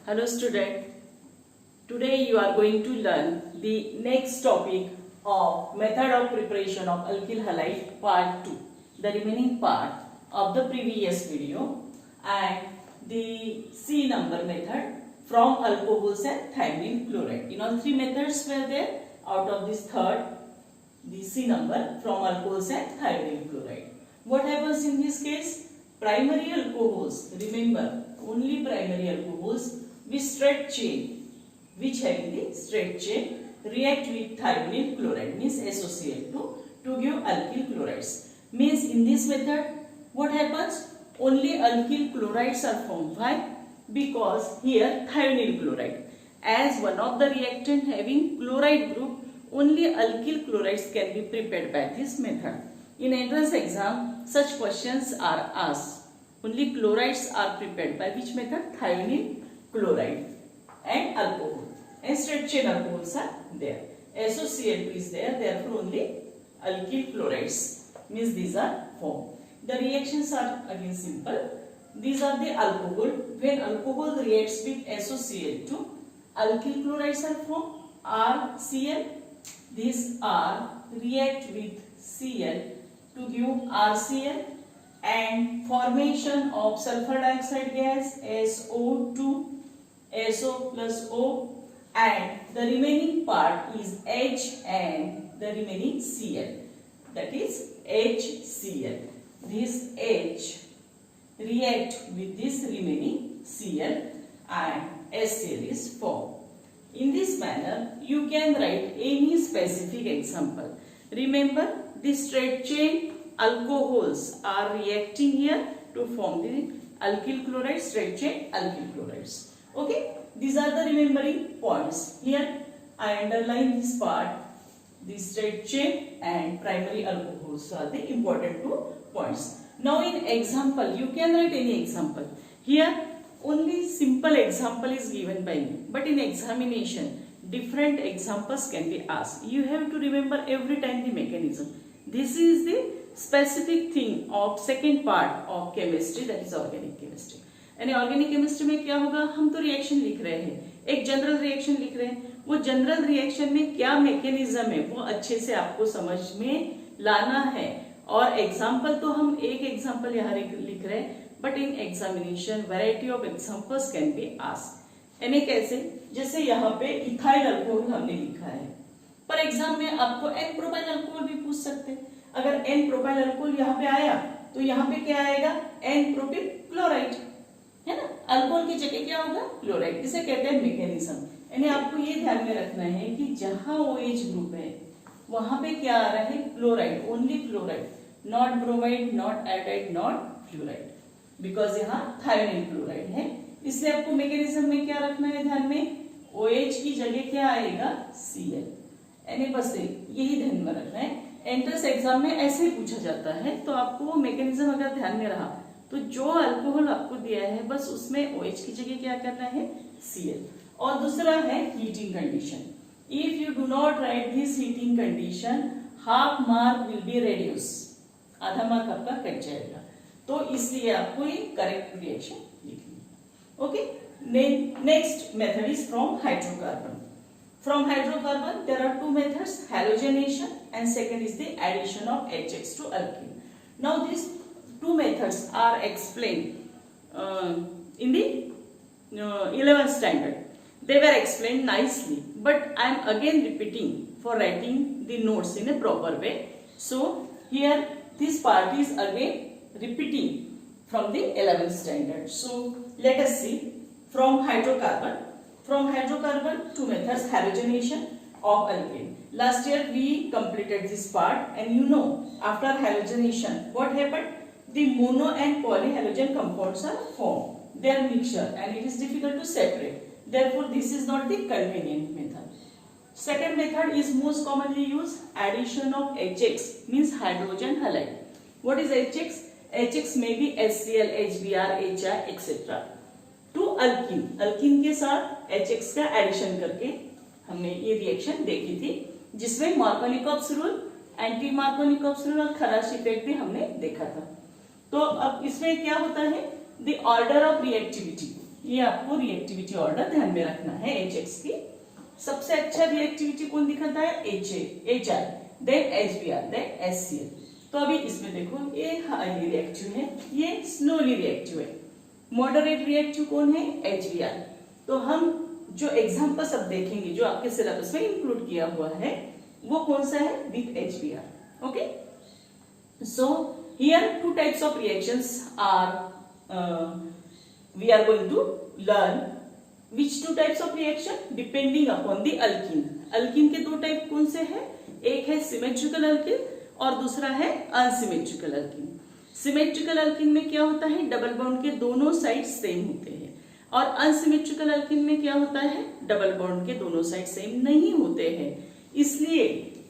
Hello student, today you are going to learn the next topic of method of preparation of alkyl halide part 2, the remaining part of the previous video, and the C number method from alcohols and thiamine chloride. In all three methods were there, out of this third, the C number from alcohols and thiamine chloride. What happens in this case? Primary alcohols, remember only primary alcohols with straight chain, which having the straight chain, react with thiamine chloride, means SOCl2, to give alkyl chlorides. Means in this method, what happens? Only alkyl chlorides are formed. Why? Because here thionyl chloride, as one of the reactant having chloride group, only alkyl chlorides can be prepared by this method. In entrance exam, such questions are asked. Only chlorides are prepared by which method? Thionyl chloride and alcohol, and straight chain alcohols are there. SOCl2 is there, therefore only alkyl chlorides, means these are formed. The reactions are again simple. These are the alcohol. When alcohol reacts with SOCl2, alkyl chlorides are formed, RCl. These R react with Cl to give RCl, and formation of sulfur dioxide gas SO2, SO plus O, and the remaining part is H and the remaining Cl, that is HCl. This H react with this remaining Cl and HCl is formed. In this manner, you can write any specific example. Remember, the straight chain alcohols are reacting here to form the alkyl chloride, straight chain alkyl chlorides. Okay, these are the remembering points. Here I underline this part. The straight chain and primary alcohols are the important 2 points. Now in example, you can write any example. Here only simple example is given by me, but in examination different examples can be asked. You have to remember every time the mechanism. This is the specific thing of second part of chemistry, that is organic chemistry. यानी organic chemistry में क्या होगा? हम तो reaction लिख रहे हैं, एक जनरल रिएक्शन लिख रहे हैं, वो जनरल रिएक्शन में क्या मैकेनिज्म है वो अच्छे से आपको समझ में लाना है. और एग्जाम्पल तो हम एक एग्जाम्पल यहाँ लिख रहे हैं, but in examination variety of examples can be asked. यानी कैसे? जैसे यहाँ पे इथाइल अल्कोहल हमने लिखा है, पर एग्जाम में आपको एन प्रोपाइल अल्कोहल भी पूछ सकते हैं. अगर एन प्रोपाइल अल्कोहल यहाँ पे आया तो यहाँ पे क्या आएगा? एन प्रोपिल क्लोराइड, है ना. अल्कोहल की जगह क्या होगा? क्लोराइड. इसे कहते हैं मैकेनिज्म. यानी आपको ये ध्यान में रखना है कि जहां OH ग्रुप है वहां पे क्या आ रहा है? Chloride, only chloride, not bromide, not iodide, not fluoride, because यहाँ थायोनिल क्लोराइड है. इसलिए आपको मैकेनिज्म में क्या रखना है ध्यान में? OH की जगह क्या आएगा? Cl. यानी बस यही ध्यान में रखना है. एंट्रेंस एग्जाम में ऐसे ही पूछा जाता है, तो आपको मैकेनिज्म अगर ध्यान में रहा तो जो अल्कोहल आपको दिया है बस उसमें OH की जगह क्या करना है? Cl. और दूसरा है heating condition. If you do not right this heating condition, half mark will be reduce, आधा मार्क आपका कट जाएगा. तो इसलिए आपको ये करेक्ट रिएक्शन लिखनी है. Okay, next method is from hydrocarbon. From hydrocarbon, there are 2 methods, halogenation and second is the addition of HX to alkene. Now these 2 methods are explained in the 11th standard. They were explained nicely, but I am again repeating for writing the notes in a proper way. So here this part is again repeating from the 11th standard. So let us see from hydrocarbon. From hydrocarbon, 2 methods, halogenation of alkane. Last year we completed this part, and you know after halogenation what happened? The mono and polyhalogen compounds are formed. They are mixture and it is difficult to separate. Therefore this is not the convenient method. Second method is most commonly used, addition of HX, means hydrogen halide. What is HX? HX may be HCl, HBr, HI, etc. To alkene. Alkene के साथ HX का addition करके हमने ये reaction देखी थी, जिसमें Markovnikov's rule, anti Markovnikov's rule और खराश इफेक्ट भी हमने देखा था. तो अब इसमें क्या होता है? द ऑर्डर ऑफ रिएक्टिविटी, ये आपको रिएक्टिविटी ऑर्डर ध्यान में रखना है HX की। सबसे अच्छा रिएक्टिविटी कौन दिखाता है? HI, then HBr, then HCl। तो अभी इसमें देखो ये हाईली रिएक्टिव है, ये स्लोली रिएक्टिव है। मॉडरेट रिएक्टिव कौन है? HBr। तो हम जो एग्जांपल्स अब देखेंगे जो आपके सिलेबस में इंक्लूड किया हुआ है वो कौन सा है? With HBr। Okay, so here two types of reactions are we are going to learn which two types of reaction depending upon the alkene। Alkyne के दो टाइप कौन से हैं? एक है सिमेट्रिकल अल्कीन और दूसरा है अनसिमेट्रिकल अल्कीन। सिमेट्रिकल अल्कीन में क्या होता है? डबल बॉन्ड के दोनों साइड सेम होते हैं। और अनसिमेट्रिकल अल्कीन में क्या होता है? डबल बॉन्ड के दोनों साइड सेम नहीं होते हैं। इसलिए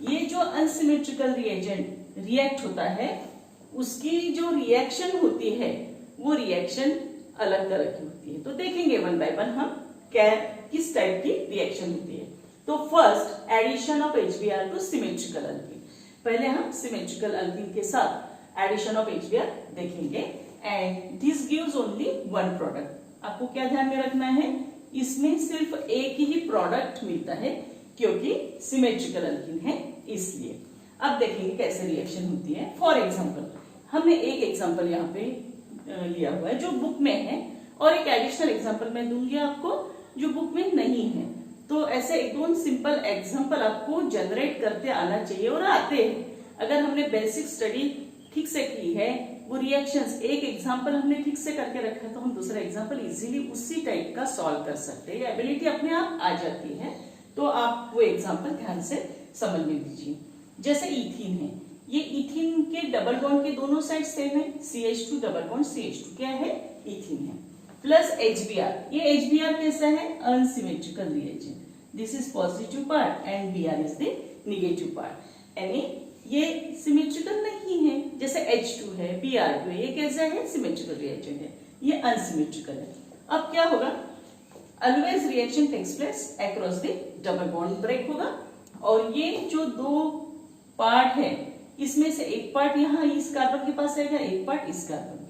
ये जो अनसिमेट्रिकल रिएजेंट रिएक्ट होता है उसकी जो रिएक्शन होती है वो रिएक्शन अलग तरह की होती है। तो देखेंगे वन बाय वन हम क्या किस टाइप की रिएक्शन होती है। तो first edition of HBr two symmetrical alkyne. पहले हम सिमेट्रिकल अल्कीन के साथ एडिशन ऑफ HBr देखेंगे and this gives only one product. आपको क्या ध्यान में रखना है? इसमें सिर्फ एक ही प्रोडक्ट मिलता है क्योंकि सिमेट्रिकल अल्कीन है इसलिए। अब देखेंगे कैसे रिएक्शन होती है। फॉर एग्जाम्पल हमने एक एग्जाम्पल यहाँ पे लिया हुआ है जो बुक में है और एक एडिशनल एग्जांपल मैं दूंगी आपको जो बुक में नहीं है। तो ऐसे एक दो सिंपल एग्जांपल आपको जनरेट करते आना चाहिए और आते हैं। अगर हमने बेसिक स्टडी ठीक से की है, वो रिएक्शंस एक एग्जांपल हमने ठीक से करके रखा है तो हम दूसरा एग्जांपल इजीली उसी टाइप का सॉल्व कर सकते हैं। एबिलिटी अपने आप आ जाती है। तो आप वो एग्जाम्पल ध्यान से समझ में लीजिए। जैसे इथीन है, ये इथीन के डबल बॉन्ड के दोनों साइड सेम है। CH2 डबल बॉन्ड CH2 क्या है? इथीन है। प्लस HBr, ये HBr कैसा है? Unsymmetrical reagent. This is positive part and Br is the negative part. यानी ये सिमेट्रिकल नहीं है। जैसे H2 है, Br2 है, ये कैसा है? सिमेट्रिकल रिएजेंट है, ये अनसिमेट्रिकल है। अब क्या होगा? Always reaction takes place across the double bond, break होगा और ये जो दो पार्ट है इसमें से एक पार्ट यहाँ इस कार्बन के पास आएगा, एक पार्ट इस कार्बन।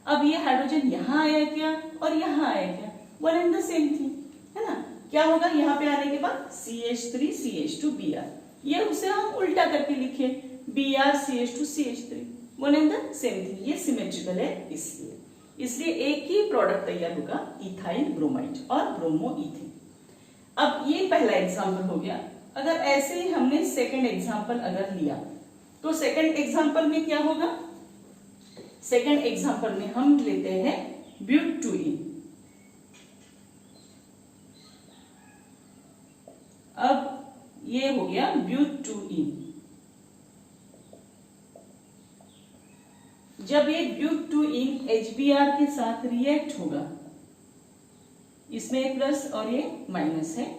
अब ये हाइड्रोजन यहाँ आया क्या और यहाँ आया क्या? One and the same thing है ना। क्या होगा? यहाँ पे आने के बाद CH3 CH2 Br, ये उसे हम उल्टा करके लिखे Br CH2 CH3, one and the same thing. ये सिमेट्रिकल है इसलिए एक ही प्रोडक्ट तैयार होगा, इथाइल ब्रोमाइड और ब्रोमोइथेन। अब ये पहला एग्जाम्पल हो गया। अगर ऐसे ही हमने सेकेंड एग्जाम्पल अगर लिया तो सेकंड एग्जांपल में क्या होगा? सेकंड एग्जांपल में हम लेते हैं ब्यूटूइन। अब ये हो गया ब्यूटूइन। जब ये ब्यूटूइन HBr के साथ रिएक्ट होगा, इसमें एक प्लस और ये माइनस है,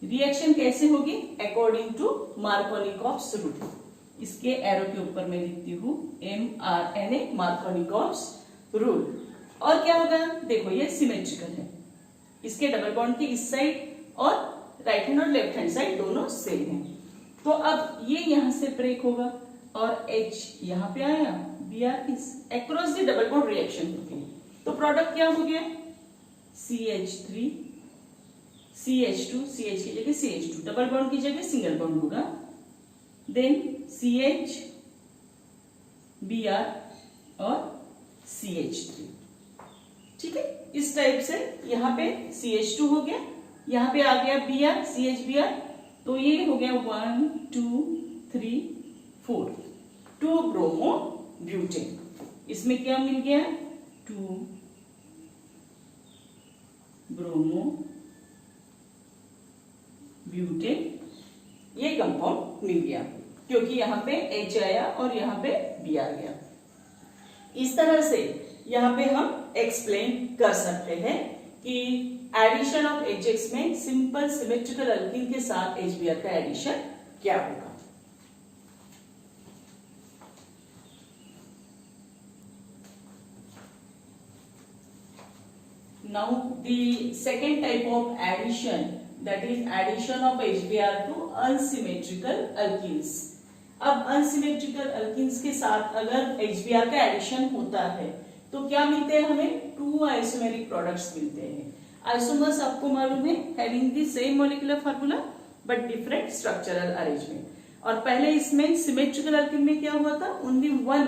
रिएक्शन कैसे होगी? According to Markovnikov's rule. इसके एरो के ऊपर मैं लिखती हूँ mRNA, मार्कोनिकॉफ्स रूल। और क्या होगा? देखो ये सिमेट्रिकल है, इसके डबल बॉन्ड के इस साइड और राइट हैंड और लेफ्ट हैंड साइड दोनों सेम है। तो अब ये यहां से ब्रेक होगा और H यहाँ पे आया, Br इस across the double bond reaction होती है। तो प्रोडक्ट क्या हो गया? CH3 CH2, CH की जगह CH2, डबल बॉन्ड की जगह सिंगल बॉन्ड होगा, देन CH Br और CH3। ठीक है, इस टाइप से यहाँ पे CH2 हो गया, यहाँ पे आ गया Br CHBr, तो ये हो गया 1 2 3 4 2 ब्रोमो ब्यूटेन। इसमें क्या मिल गया? 2 ब्रोमो ब्यूटेन, ये कंपाउंड मिल गया क्योंकि यहाँ पे H आया और यहाँ पे B आ गया। इस तरह से यहाँ पे हम एक्सप्लेन कर सकते हैं कि एडिशन ऑफ HX में सिंपल सिमेट्रिकल अल्कीन के साथ HBr का एडिशन क्या होगा। Now the second type of addition, that is addition of HBr to unsymmetrical alkenes। अब unsymmetrical alkenes के साथ अगर HBr का एडिशन होता है तो क्या मिलते हैं हमें? 2 आइसोमेरिक प्रोडक्ट्स मिलते हैं। आइसोमर्स आपको मालूम है, having the same molecular formula but different structural arrangement. और पहले इसमें सिमेट्रिकल अल्कीन में क्या हुआ था? Only one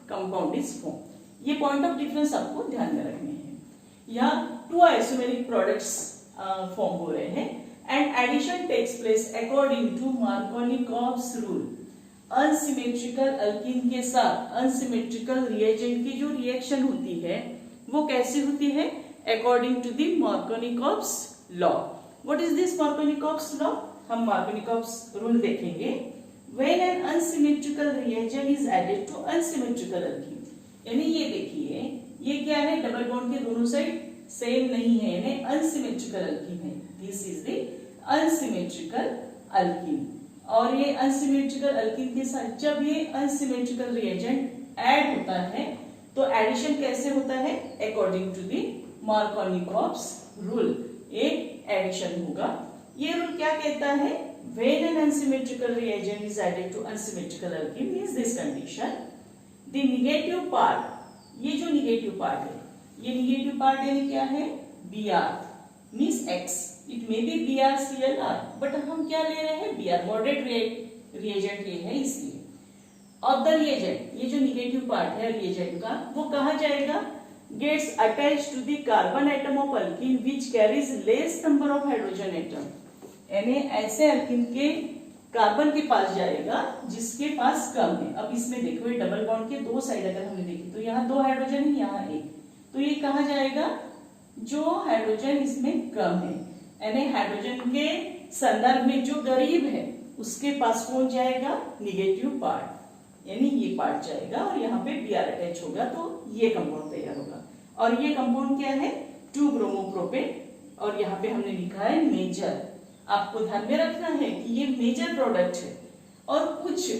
compound is form. ये पॉइंट ऑफ डिफरेंस आपको ध्यान में रखने हैं। यहाँ 2 आइसोमेरिक प्रोडक्ट्स फॉर्म हो रहे हैं and addition takes place according to Markovnikov's rule. Unsymmetrical alkene के साथ अनसिमेट्रिकल रिएजेंट की जो रिएक्शन होती है वो कैसी होती है? According to the Markovnikov's law. What is this Markovnikov's law? हम मार्कोनिकॉव्स रूल देखेंगे। When an unsymmetrical reagent is added to unsymmetrical alkene, यानी ये देखिए, ये क्या है? डबल बॉन्ड के दोनों साइड सेम नहीं है, यानी अनसिमेट्रिकल अल्कीन है। This is the unsymmetrical alkyne. और ये अनसिमेट्रिकल अल्कीन के साथ जब ये अनसिमेट्रिकल रिएजेंट ऐड होता है तो एडिशन कैसे होता है? According to the Markovnikov's rule एक एडिशन होगा। ये रूल क्या कहता है? When an unsymmetrical reagent is added to unsymmetrical alkene means this condition, the negative part, ये जो negative part है, ये negative part यानी क्या है? Br means X. It may be BrClR, but हम क्या ले रहे हैं? Br moderate reagent ये है इसलिए। Of the reagent, ये जो negative part है reagent का, वो कहाँ जाएगा? Gets attached to the carbon atom of alkene which carries less number of hydrogen atom. यानी ऐसे अल्कीन के कार्बन के पास जाएगा जिसके पास कम है। अब इसमें देखो, ये डबल बॉन्ड के दो साइड अगर हमने देखी तो यहाँ 2 हाइड्रोजन है, यहाँ 1, तो ये कहाँ जाएगा? जो हाइड्रोजन इसमें कम है, यानी हाइड्रोजन के संदर्भ में जो करीब है उसके पास कौन जाएगा? निगेटिव पार्ट, यानी ये पार्ट जाएगा और यहाँ पे Br अटैच होगा तो ये कंपाउंड तैयार होगा। और ये कंपाउंड क्या है? 2 ब्रोमोप्रोपेन, और यहाँ पे हमने लिखा है मेजर। आपको ध्यान में रखना है कि ये मेजर प्रोडक्ट है और कुछ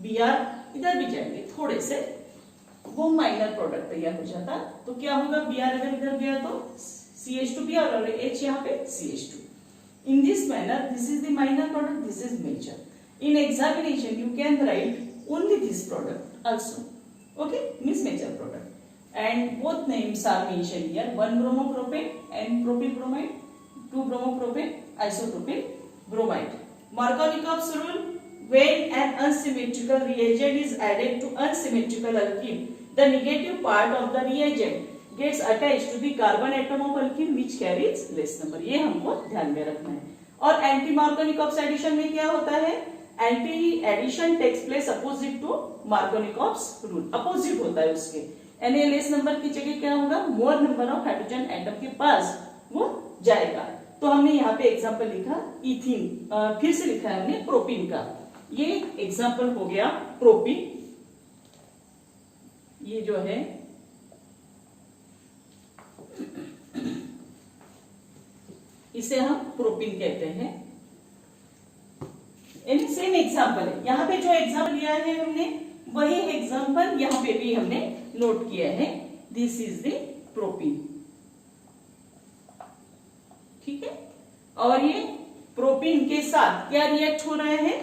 Br इधर भी जाएंगे थोड़े से, वो माइनर प्रोडक्ट तैयार हो जाता। तो क्या होगा? Br अगर इधर गया तो CH2Br और H यहाँ पे CH2। In this manner, this is the minor product, this is major. In examination, you can write only this product also. Okay, means major product. And both names are mentioned here: 1 bromopropane and propyl bromide, 2 bromopropane, isopropyl bromide. Markovnikov's rule: when an unsymmetrical reagent is added to unsymmetrical alkene, the negative part of the reagent gets attached to the carbon atom of alkene which carries less number. ये हमको ध्यान में रखना है। और anti Markovnikov's addition में क्या होता है? Anti addition takes place opposite to Markovnikov's rule, opposite होता है उसके, यानी लेस नंबर की जगह क्या होगा? मोर नंबर ऑफ हाइड्रोजन एटम के पास वो जाएगा। तो हमने यहाँ पे एग्जांपल लिखा इथीन, फिर से लिखा है हमने प्रोपीन का। ये एग्जांपल हो गया प्रोपीन, ये जो है इसे हम प्रोपीन कहते हैं। सेम एग्जांपल है, यहाँ पे जो एग्जांपल लिया है हमने वही एग्जांपल यहाँ पे भी हमने नोट किया है। दिस इज द प्रोपीन, ठीक है। और ये प्रोपीन के साथ क्या रिएक्ट हो रहा है?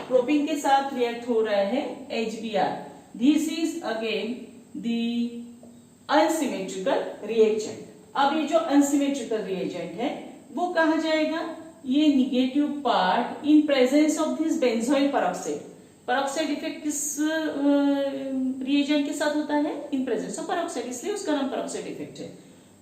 प्रोपीन के साथ रिएक्ट हो रहा है HBr। This is again the unsymmetrical reagent. अब ये जो अनसिमेट्रिकल रिएजेंट है वो कहा जाएगा? ये negative part in presence of this benzoyl peroxide. Peroxide effect किस रिएजेंट के साथ होता है? इन प्रेजेंस ऑफ पेरोक्साइड, इसलिए उसका नाम पेरोक्साइड इफेक्ट है।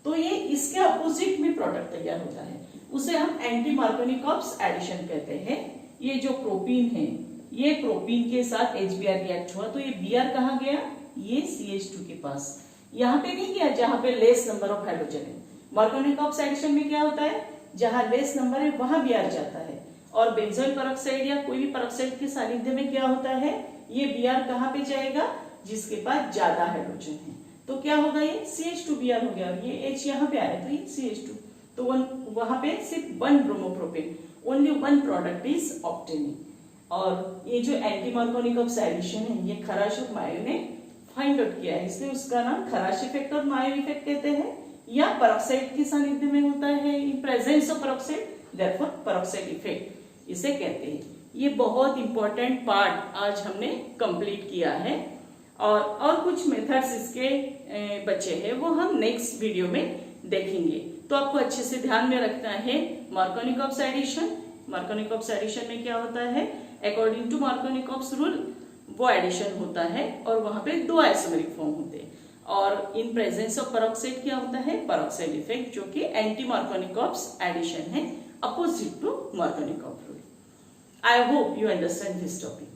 तो ये इसके अपोजिट में प्रोडक्ट तैयार होता है, उसे हम एंटी मार्कोनिकॉव्स एडिशन कहते हैं। ये जो प्रोपीन है, ये प्रोपीन के साथ HBr रिएक्ट हुआ तो ये Br कहाँ गया? ये CH2 के पास, यहाँ पे नहीं गया जहां पे लेस नंबर ऑफ हाइड्रोजन है। मार्कोनिकॉव्स एडिशन में क्या होता है? जहां लेस नंबर है वहां Br जाता है, और बेंजोइल पेरोक्साइड या कोई भी पेरोक्साइड के सानिध्य में क्या होता है? ये Br कहाँ पे जाएगा? जिसके पास ज्यादा हाइड्रोजन है। तो क्या होगा? ये CH2Br हो गया, और ये H यहाँ पे आया तो ये CH2। तो वहां पे सिर्फ 1 bromopropane, only 1 product is obtaining. और ये जो एंटी मार्कोनिकॉव्स एडिशन है ये खराश और मायो ने फाइंड आउट किया है, इसलिए उसका नाम खराश इफेक्ट और मायो इफेक्ट कहते हैं। या पेरोक्साइड के सानिध्य में होता है in presence of peroxide, therefore peroxide effect इसे कहते हैं। ये बहुत इंपॉर्टेंट पार्ट आज हमने कंप्लीट किया है। और कुछ मेथड्स इसके बचे हैं, वो हम नेक्स्ट वीडियो में देखेंगे। तो आपको अच्छे से ध्यान में रखना है मार्कोनिकॉप्स एडिशन। मार्कोनिकॉप्स एडिशन में क्या होता है, अकॉर्डिंग टू मार्कोनिकॉप्स रूल वो एडिशन होता है और वहां पे दो आइसोमेरिक फॉर्म होते हैं। और इन प्रेजेंस ऑफ पेरोक्साइड क्या होता है, पेरोक्साइड इफेक्ट, जो कि एंटी मार्कोनिकॉप्स एडिशन है, opposite to Markovnikov rule. I hope you understand this topic.